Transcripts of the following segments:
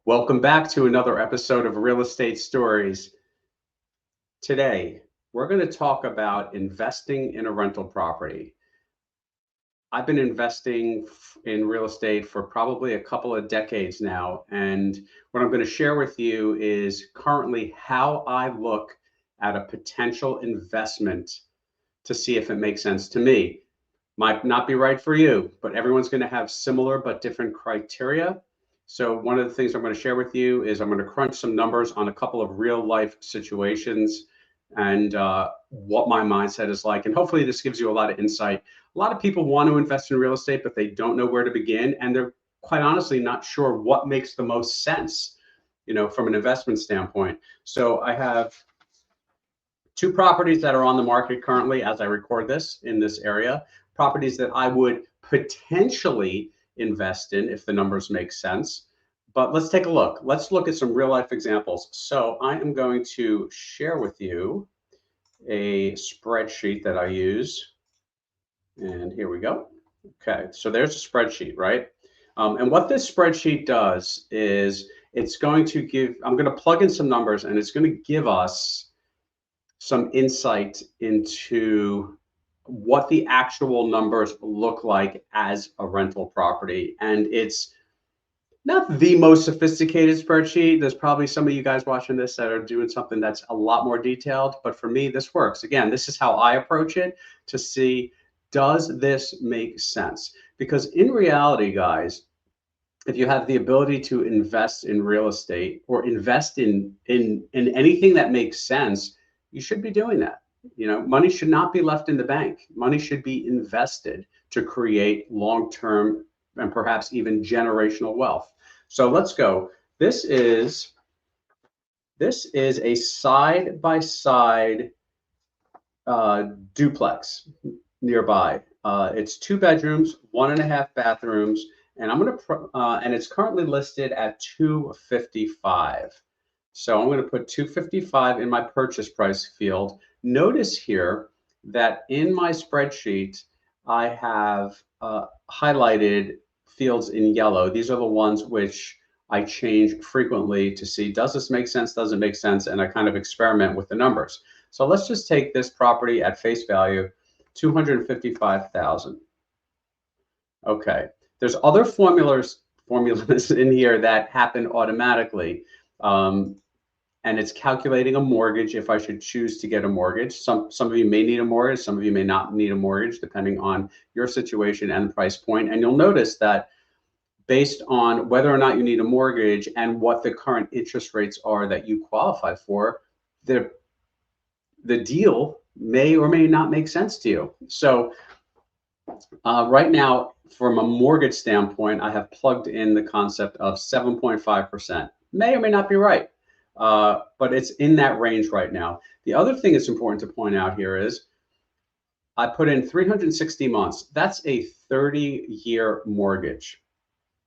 Welcome back to another episode of Real Estate Stories. Today, we're going to talk about investing in a rental property. I've been investing in real estate for probably a couple of decades now, and what I'm going to share with you is currently how I look at a potential investment to see if it makes sense to me. Might not be right for you, but everyone's going to have similar but different criteria. So one of the things I'm going to share with you is I'm going to crunch some numbers on a couple of real life situations and what my mindset is like. And hopefully this gives you a lot of insight. A lot of people want to invest in real estate, but they don't know where to begin. And they're quite honestly not sure what makes the most sense, from an investment standpoint. So I have two properties that are on the market currently as I record this in this area, properties that I would potentially invest in if the numbers make sense. But let's take a look. Let's look at some real life examples. So I am going to share with you a spreadsheet that I use. And here we go. Okay, so there's a spreadsheet, right? And what this spreadsheet does is it's going to give, I'm going to plug in some numbers and it's going to give us some insight into what the actual numbers look like as a rental property. And it's not the most sophisticated spreadsheet. There's probably some of you guys watching this that are doing something that's a lot more detailed, but for me, this works. Again, this is how I approach it to see, does this make sense? Because in reality, guys, if you have the ability to invest in real estate or invest in anything that makes sense, you should be doing that. Money should not be left in the bank. Money should be invested to create long-term and perhaps even generational wealth. So let's go. This is a side-by-side duplex nearby. It's 2 bedrooms, 1.5 bathrooms, and and it's currently listed at $255. So I'm going to put $255 in my purchase price field. Notice here that in my spreadsheet, I have highlighted fields in yellow. These are the ones which I change frequently to see, does this make sense? Does it make sense? And I kind of experiment with the numbers. So let's just take this property at face value, $255,000. Okay, there's other formulas in here that happen automatically. And it's calculating a mortgage if I should choose to get a mortgage. Some of you may need a mortgage, some of you may not need a mortgage, depending on your situation and the price point. And you'll notice that based on whether or not you need a mortgage and what the current interest rates are that you qualify for, the deal may or may not make sense to you. So right now, from a mortgage standpoint, I have plugged in the concept of 7.5%. May or may not be right. But it's in that range right now. The other thing that's important to point out here is I put in 360 months. That's a 30-year mortgage.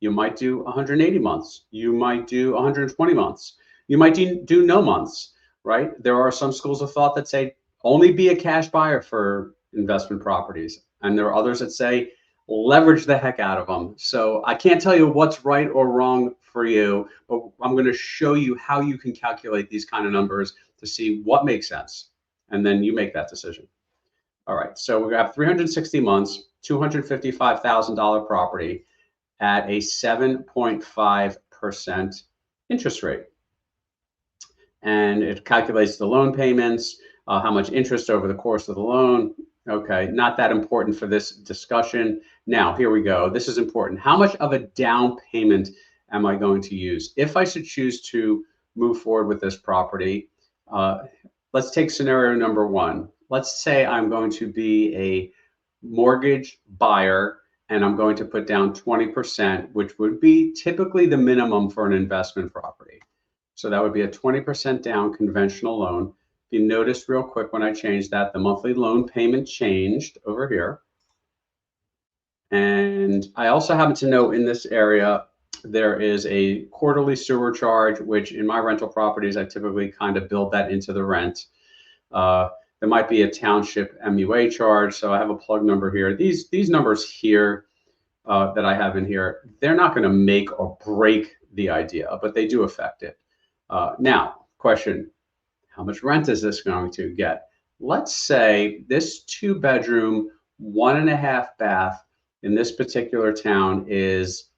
You might do 180 months. You might do 120 months. You might do no months, right? There are some schools of thought that say only be a cash buyer for investment properties. And there are others that say leverage the heck out of them. So I can't tell you what's right or wrong for you, but I'm going to show you how you can calculate these kind of numbers to see what makes sense. And then you make that decision. All right, so we have 360 months, $255,000 property at a 7.5% interest rate. And it calculates the loan payments, how much interest over the course of the loan. Okay, not that important for this discussion. Now, here we go. This is important. How much of a down payment am I going to use? If I should choose to move forward with this property, let's take scenario number 1. Let's say I'm going to be a mortgage buyer and I'm going to put down 20%, which would be typically the minimum for an investment property. So that would be a 20% down conventional loan. If you notice real quick when I changed that, the monthly loan payment changed over here. And I also happen to know in this area, there is a quarterly sewer charge, which in my rental properties, I typically kind of build that into the rent. There might be a township MUA charge. So I have a plug number here. These numbers here that I have in here, they're not going to make or break the idea, but they do affect it. Now, question, how much rent is this going to get? Let's say this 2-bedroom, 1.5 bath in this particular town is,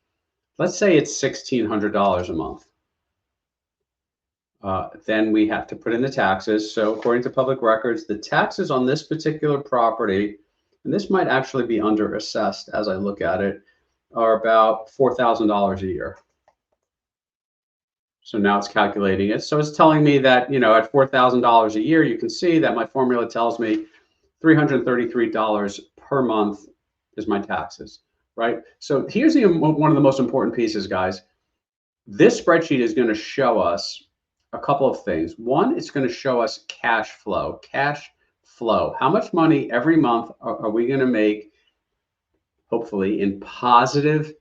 let's say it's $1,600 a month. Then we have to put in the taxes. So according to public records, the taxes on this particular property, and this might actually be under assessed as I look at it, are about $4,000 a year. So now it's calculating it. So it's telling me that, at $4,000 a year, you can see that my formula tells me $333 per month is my taxes, right? So here's one of the most important pieces, guys. This spreadsheet is going to show us a couple of things. One, it's going to show us cash flow. Cash flow. How much money every month are we going to make, hopefully, in positive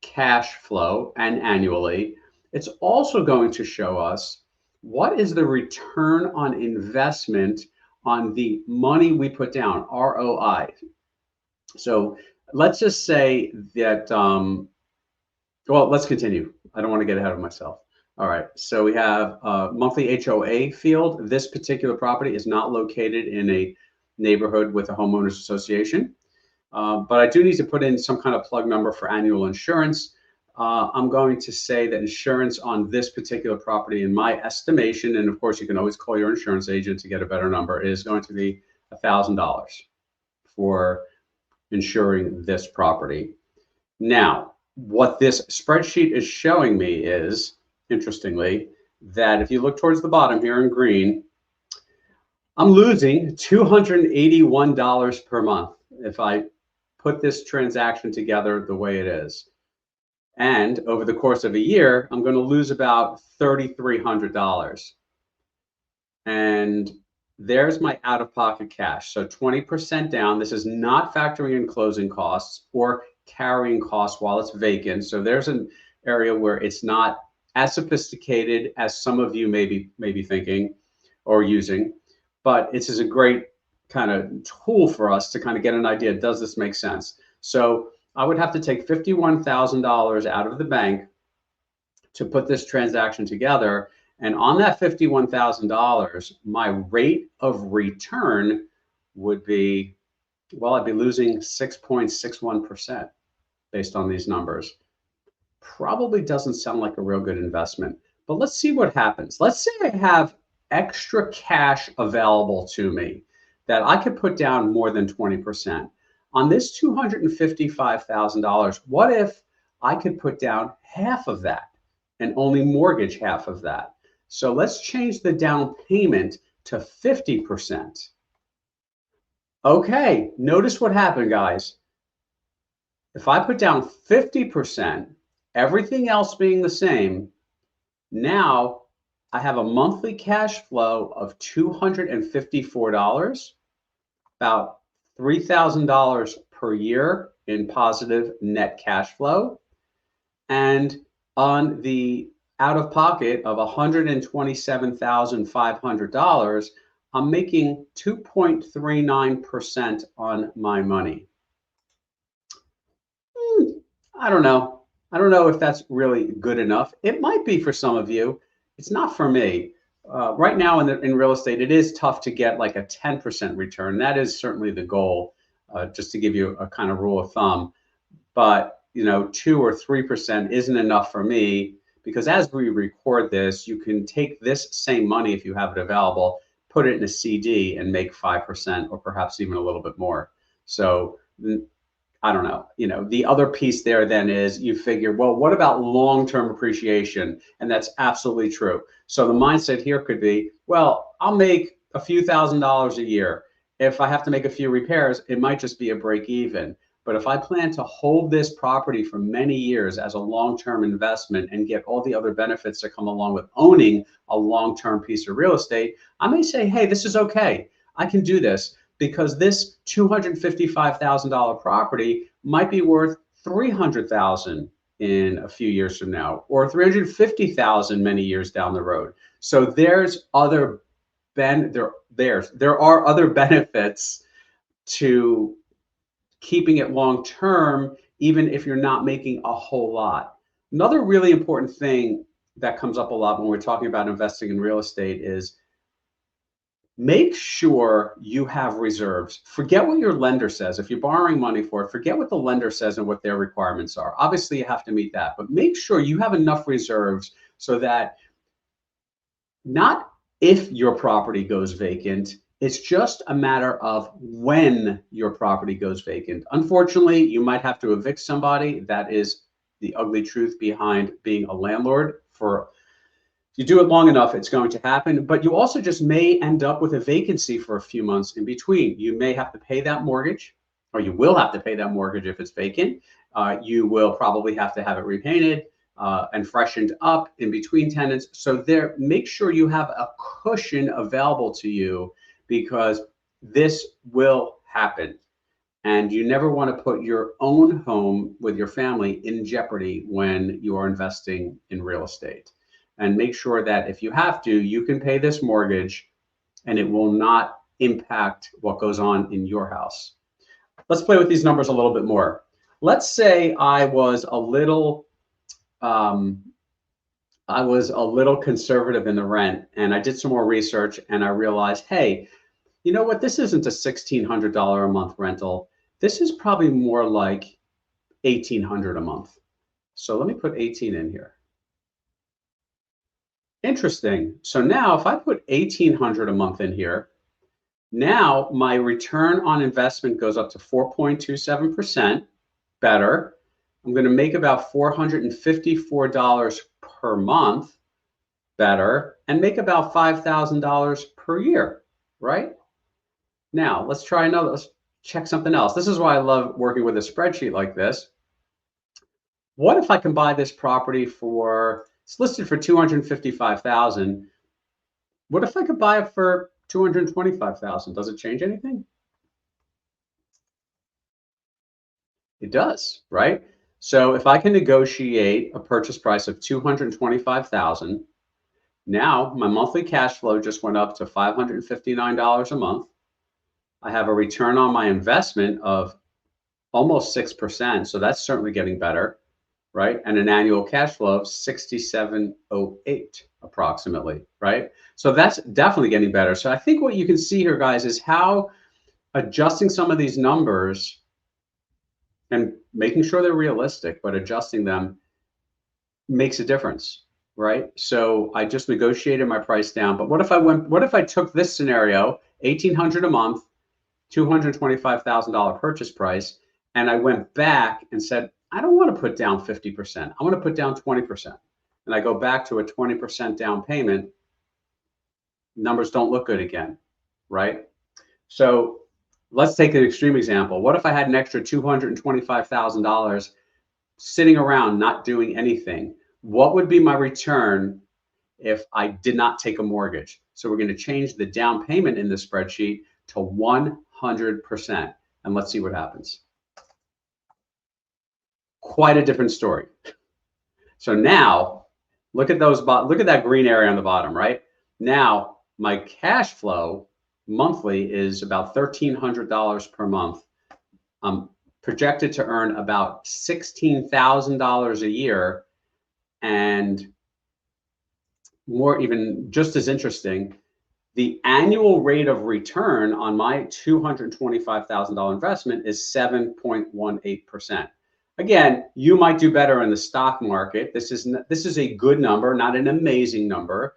cash flow and annually? It's also going to show us what is the return on investment on the money we put down, ROI. So let's just say that, well, let's continue. I don't want to get ahead of myself. All right, so we have a monthly HOA field. This particular property is not located in a neighborhood with a homeowners association, but I do need to put in some kind of plug number for annual insurance. I'm going to say that insurance on this particular property, in my estimation, and of course you can always call your insurance agent to get a better number, is going to be $1,000 for insuring this property. Now, what this spreadsheet is showing me is, interestingly, that if you look towards the bottom here in green, I'm losing $281 per month if I put this transaction together the way it is. And over the course of a year, I'm going to lose about $3,300. And there's my out-of-pocket cash. So 20% down. This is not factoring in closing costs or carrying costs while it's vacant. So there's an area where it's not as sophisticated as some of you may be thinking or using, but this is a great kind of tool for us to kind of get an idea. Does this make sense? So I would have to take $51,000 out of the bank to put this transaction together. And on that $51,000, my rate of return would be, well, I'd be losing 6.61% based on these numbers. Probably doesn't sound like a real good investment, but let's see what happens. Let's say I have extra cash available to me that I could put down more than 20%. On this $255,000, what if I could put down half of that and only mortgage half of that? So let's change the down payment to 50%. Okay, notice what happened, guys. If I put down 50%, everything else being the same, now I have a monthly cash flow of $254, about $3,000 per year in positive net cash flow. And on the out of pocket of $127,500, I'm making 2.39% on my money. I don't know. I don't know if that's really good enough. It might be for some of you. It's not for me. Right now in real estate, it is tough to get like a 10% return. That is certainly the goal, just to give you a kind of rule of thumb. But 2 or 3% isn't enough for me, because as we record this, you can take this same money if you have it available, put it in a CD and make 5% or perhaps even a little bit more. So I don't know. The other piece there then is you figure, well, what about long-term appreciation? And that's absolutely true. So the mindset here could be, well, I'll make a few $1,000s a year. If I have to make a few repairs, it might just be a break even. But if I plan to hold this property for many years as a long-term investment and get all the other benefits that come along with owning a long-term piece of real estate, I may say, hey, this is okay. I can do this, because this $255,000 property might be worth $300,000 in a few years from now, or $350,000 many years down the road. So there's other there are other benefits to keeping it long term, even if you're not making a whole lot. Another really important thing that comes up a lot when we're talking about investing in real estate is make sure you have reserves. Forget what your lender says. If you're borrowing money for it, forget what the lender says and what their requirements are. Obviously, you have to meet that, but make sure you have enough reserves so that not if your property goes vacant, it's just a matter of when your property goes vacant. Unfortunately, you might have to evict somebody. That is the ugly truth behind being a landlord. If you do it long enough, it's going to happen, but you also just may end up with a vacancy for a few months in between. You may have to pay that mortgage, or you will have to pay that mortgage if it's vacant. You will probably have to have it repainted and freshened up in between tenants. So make sure you have a cushion available to you, because this will happen. And you never want to put your own home with your family in jeopardy when you are investing in real estate. And make sure that if you have to, you can pay this mortgage and it will not impact what goes on in your house. Let's play with these numbers a little bit more. Let's say I was a little conservative in the rent, and I did some more research and I realized, hey, you know what? This isn't a $1,600 a month rental. This is probably more like $1,800 a month. So let me put 18 in here. Interesting. So now if I put 1,800 a month in here, now my return on investment goes up to 4.27%. Better. I'm going to make about $454 per month. Better. And make about $5,000 per year, right? Now let's try another. Let's check something else. This is why I love working with a spreadsheet like this. What if I can buy this property for, it's listed for $255,000. What if I could buy it for $225,000? Does it change anything? It does, right? So if I can negotiate a purchase price of $225,000, now my monthly cash flow just went up to $559 a month. I have a return on my investment of almost 6%, so that's certainly getting better, right? And an annual cash flow of 6708 approximately, right? So that's definitely getting better. So I think what you can see here, guys, is how adjusting some of these numbers and making sure they're realistic, but adjusting them makes a difference, right? So I just negotiated my price down. But what if I took this scenario, $1,800 a month, $225,000 purchase price, and I went back and said, I don't want to put down 50%. I want to put down 20%. And I go back to a 20% down payment. Numbers don't look good again, right? So let's take an extreme example. What if I had an extra $225,000 sitting around not doing anything? What would be my return if I did not take a mortgage? So we're going to change the down payment in the spreadsheet to 100%. And let's see what happens. Quite a different story. So now look at that green area on the bottom, right? Now my cash flow monthly is about $1,300 per month. I'm projected to earn about $16,000 a year, and more, even just as interesting, the annual rate of return on my $225,000 investment is 7.18%. Again, you might do better in the stock market. This is a good number, not an amazing number,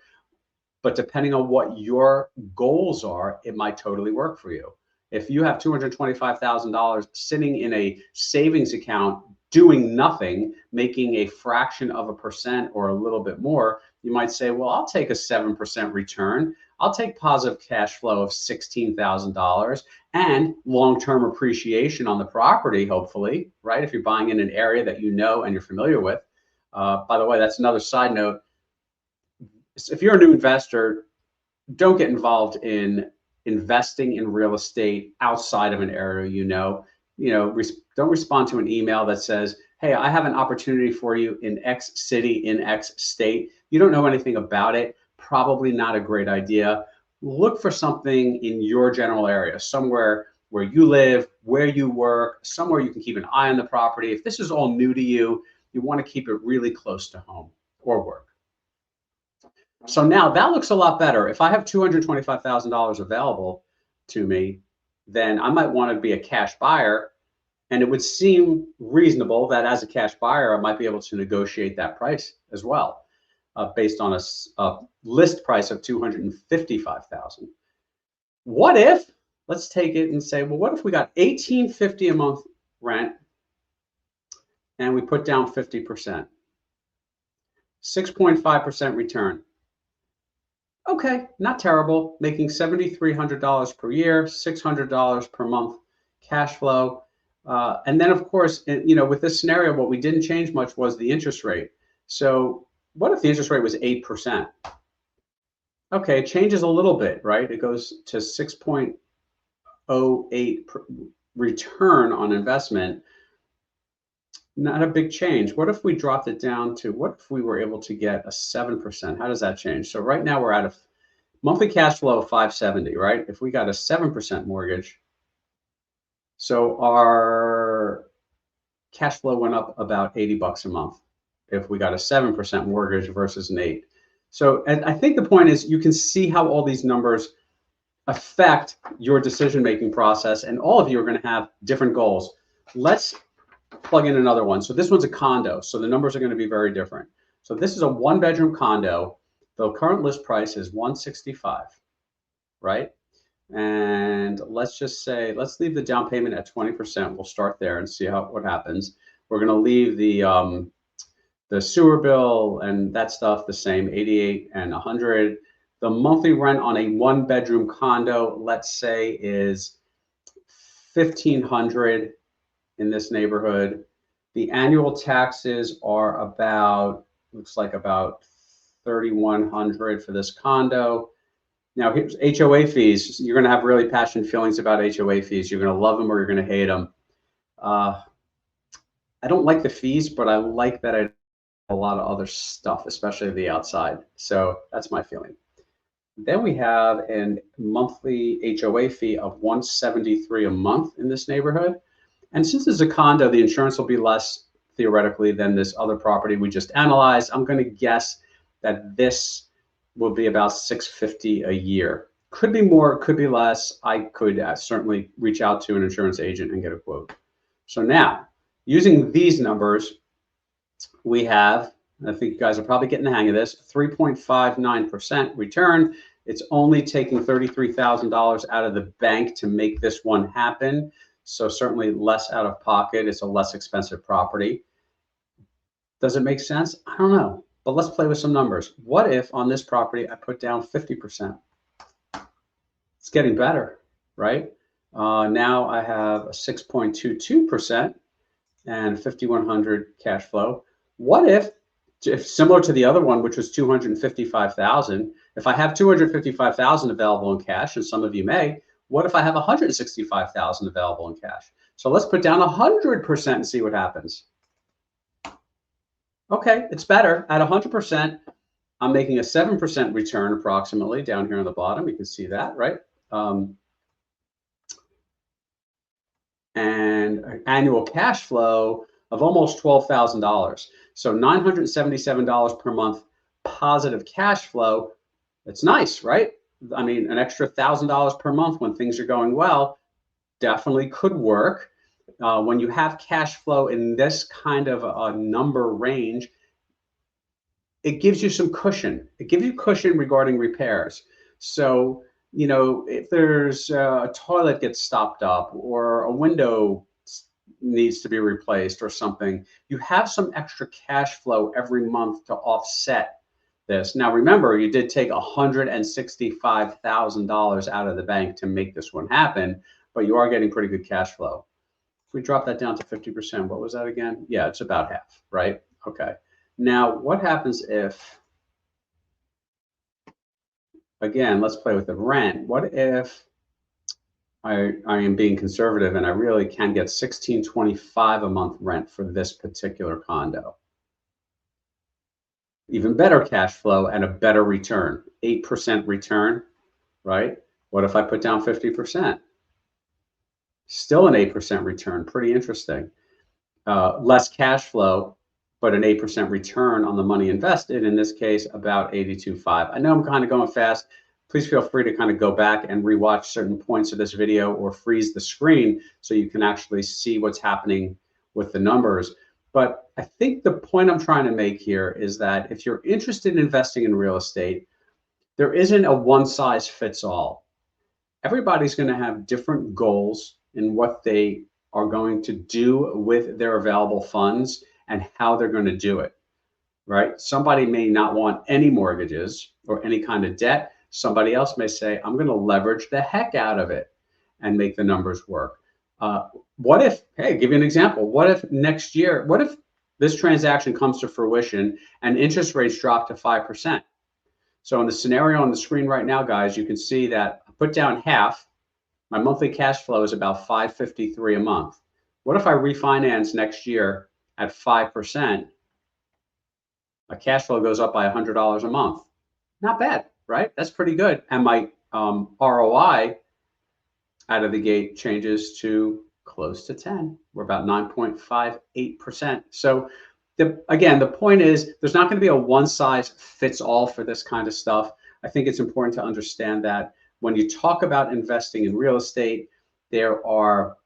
but depending on what your goals are, it might totally work for you. If you have $225,000 sitting in a savings account doing nothing, making a fraction of a percent or a little bit more, you might say, well, I'll take a 7% return. I'll take positive cash flow of $16,000 and long-term appreciation on the property, hopefully, right? If you're buying in an area that you know and you're familiar with. By the way, that's another side note. If you're a new investor, don't get involved in investing in real estate outside of an area you know. Don't respond to an email that says, hey, I have an opportunity for you in X city, in X state. You don't know anything about it. Probably not a great idea. Look for something in your general area, somewhere where you live, where you work, somewhere you can keep an eye on the property. If this is all new to you, You want to keep it really close to home or work. So now that looks a lot better. If I have $225,000 available to me, then I might want to be a cash buyer. And it would seem reasonable that as a cash buyer, I might be able to negotiate that price as well, based on a list price of $255,000. What if, let's take it and say, well, what if we got $1,850 a month rent and we put down 50%, 6.5% return? Okay, not terrible, making $7,300 per year, $600 per month cash flow. And then, of course, with this scenario, what we didn't change much was the interest rate. So what if the interest rate was 8%? Okay, it changes a little bit, right? It goes to 6.08 return on investment. Not a big change. What if we dropped it down to, what if we were able to get a 7%? How does that change? So right now we're at a monthly cash flow of 570, right? If we got a 7% mortgage, so our cash flow went up about $80 a month if we got a 7% mortgage versus an 8. So I think the point is you can see how all these numbers affect your decision-making process, and all of you are going to have different goals. Let's plug in another one. So this one's a condo, so the numbers are going to be very different. So this is a one-bedroom condo. The current list price is $165, right? And let's just say, let's leave the down payment at 20%. We'll start there and see what happens. We're going to leave the sewer bill and that stuff the same, 88 and 100. The monthly rent on a one-bedroom condo, let's say, is $1,500 in this neighborhood. The annual taxes are looks like about $3,100 for this condo. Now, here's HOA fees. You're going to have really passionate feelings about HOA fees. You're going to love them or you're going to hate them. I don't like the fees, but I like that I have a lot of other stuff, especially the outside. So that's my feeling. Then we have a monthly HOA fee of $173 a month in this neighborhood. And since it's a condo, the insurance will be less theoretically than this other property we just analyzed. I'm going to guess that this will be about $650 a year. Could be more, could be less. I could certainly reach out to an insurance agent and get a quote. So now, using these numbers, we have, I think you guys are probably getting the hang of this, 3.59% return. It's only taking $33,000 out of the bank to make this one happen. So certainly less out of pocket. It's a less expensive property. Does it make sense? I don't know. But let's play with some numbers. What if on this property I put down 50%? It's getting better, right? Now I have a 6.22% and 5,100 cash flow. What if similar to the other one, which was 255,000, if I have 255,000 available in cash, and some of you may, what if I have 165,000 available in cash? So let's put down 100% and see what happens. Okay, it's better. At 100%, I'm making a 7% return approximately down here on the bottom. You can see that, right? And annual cash flow of almost $12,000. So $977 per month positive cash flow. It's nice, right? I mean, an extra $1,000 per month when things are going well definitely could work. When you have cash flow in this kind of a number range, it gives you some cushion. It gives you cushion regarding repairs. So, if there's a toilet gets stopped up or a window needs to be replaced or something, you have some extra cash flow every month to offset this. Now, remember, you did take $165,000 out of the bank to make this one happen, but you are getting pretty good cash flow. If we drop that down to 50%, what was that again? Yeah, it's about half, right? Okay. Now, what happens if, again, let's play with the rent. What if I am being conservative and I really can get $1,625 a month rent for this particular condo? Even better cash flow and a better return, 8% return, right? What if I put down 50%? Still an 8% return, pretty interesting. Less cash flow, but an 8% return on the money invested, in this case, about 82.5. I know I'm kind of going fast. Please feel free to kind of go back and rewatch certain points of this video or freeze the screen so you can actually see what's happening with the numbers. But I think the point I'm trying to make here is that if you're interested in investing in real estate, there isn't a one size fits all. Everybody's going to have different goals in what they are going to do with their available funds and how they're going to do it, right? Somebody may not want any mortgages or any kind of debt. Somebody else may say, I'm going to leverage the heck out of it and make the numbers work. What if, hey, give you an example. What if next year, what if this transaction comes to fruition and interest rates drop to 5%? So in the scenario on the screen right now, guys, you can see that I put down half. My monthly cash flow is about $553 a month. What if I refinance next year at 5%? My cash flow goes up by $100 a month. Not bad, right? That's pretty good. And my ROI out of the gate changes to close to 10. We're about 9.58%. So again, the point is there's not going to be a one size fits all for this kind of stuff. I think it's important to understand that when you talk about investing in real estate, there are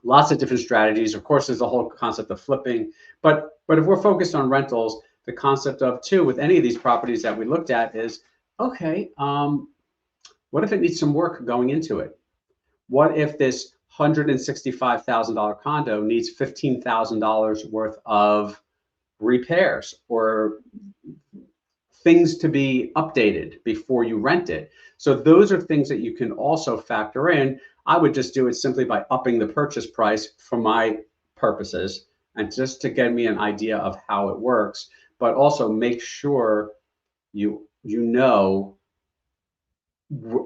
lots of different strategies. Of course, there's the whole concept of flipping, but if we're focused on rentals, the concept of too, with any of these properties that we looked at is, okay, what if it needs some work going into it? What if this $165,000 condo needs $15,000 worth of repairs or things to be updated before you rent it? So those are things that you can also factor in. I would just do it simply by upping the purchase price for my purposes and just to get me an idea of how it works, but also make sure you know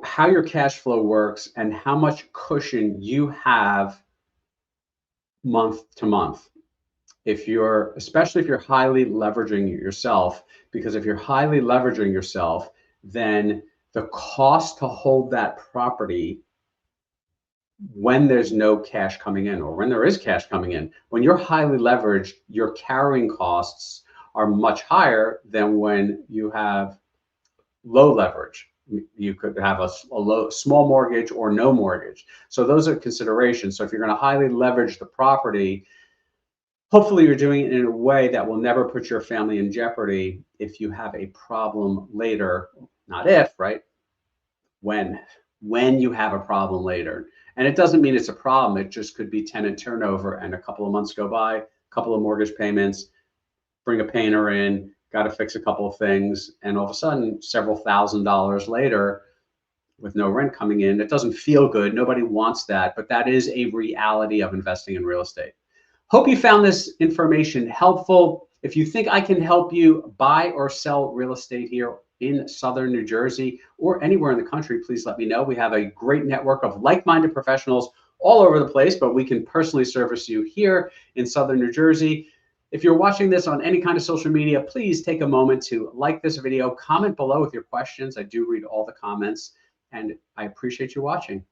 how your cash flow works and how much cushion you have month to month. Especially if you're highly leveraging yourself, because if you're highly leveraging yourself, then the cost to hold that property when there's no cash coming in or when there is cash coming in, when you're highly leveraged, your carrying costs are much higher than when you have low leverage. You could have a small mortgage or no mortgage. So those are considerations. So if you're going to highly leverage the property, hopefully you're doing it in a way that will never put your family in jeopardy if you have a problem later. Not if, right? When you have a problem later. And it doesn't mean it's a problem. It just could be tenant turnover and a couple of months go by, a couple of mortgage payments, bring a painter in, got to fix a couple of things. And all of a sudden, several $1,000s later, with no rent coming in, it doesn't feel good. Nobody wants that, but that is a reality of investing in real estate. Hope you found this information helpful. If you think I can help you buy or sell real estate here in Southern New Jersey or anywhere in the country, please let me know. We have a great network of like-minded professionals all over the place, but we can personally service you here in Southern New Jersey. If you're watching this on any kind of social media, please take a moment to like this video, comment below with your questions. I do read all the comments, and I appreciate you watching.